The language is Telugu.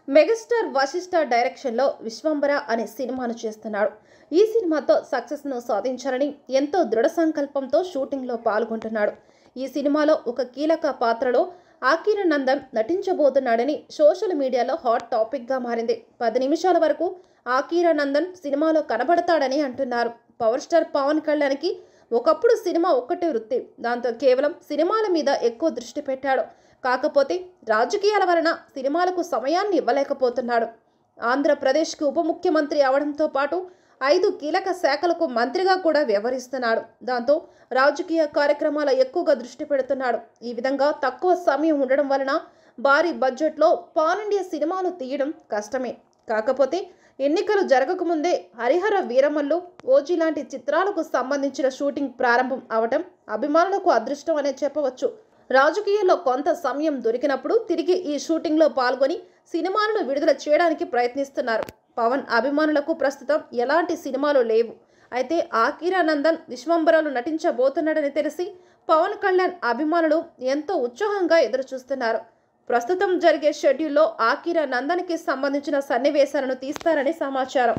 మెగాస్టార్ వశిష్ఠ డైరెక్షన్లో విశ్వంబర అనే సినిమాను చేస్తున్నాడు. ఈ సినిమాతో సక్సెస్ను సాధించాలని ఎంతో దృఢ సంకల్పంతో షూటింగ్లో పాల్గొంటున్నాడు. ఈ సినిమాలో ఒక కీలక పాత్రలో ఆకీర నందన్ నటించబోతున్నాడని సోషల్ మీడియాలో హాట్ టాపిక్గా మారింది. 10 నిమిషాల వరకు ఆకీర నందన్ సినిమాలో కనబడతాడని అంటున్నారు. పవర్ స్టార్ పవన్ కళ్యాణ్కి ఒకప్పుడు సినిమా ఒక్కటే వృత్తి. దాంతో కేవలం సినిమాల మీద ఎక్కువ దృష్టి పెట్టాడు. కాకపోతే రాజకీయాల వలన సినిమాలకు సమయాన్ని ఇవ్వలేకపోతున్నాడు. ఆంధ్రప్రదేశ్కి ఉప ముఖ్యమంత్రి అవడంతో పాటు 5 కీలక శాఖలకు మంత్రిగా కూడా వ్యవహరిస్తున్నాడు. దాంతో రాజకీయ కార్యక్రమాల ఎక్కువగా దృష్టి పెడుతున్నాడు. ఈ విధంగా తక్కువ సమయం ఉండడం వలన భారీ బడ్జెట్లో పాన్ ఇండియా సినిమాలు తీయడం కష్టమే. కాకపోతే ఎన్నికలు జరగకముందే హరిహర వీరమల్లు, ఓజీ లాంటి చిత్రాలకు సంబంధించిన షూటింగ్ ప్రారంభం అవటం అభిమానులకు అదృష్టం అనే చెప్పవచ్చు. రాజకీయాల్లో కొంత సమయం దొరికినప్పుడు తిరిగి ఈ షూటింగ్లో పాల్గొని సినిమాలను విడుదల చేయడానికి ప్రయత్నిస్తున్నారు. పవన్ అభిమానులకు ప్రస్తుతం ఎలాంటి సినిమాలు లేవు. అయితే ఆకీర నందన్ విశ్వంబరలో నటించబోతున్నాడని తెలిసి పవన్ కళ్యాణ్ అభిమానులు ఎంతో ఉత్సాహంగా ఎదురుచూస్తున్నారు. ప్రస్తుతం జరిగే షెడ్యూల్లో ఆకీర నందన్కి సంబంధించిన సన్నివేశాలను తీస్తారని సమాచారం.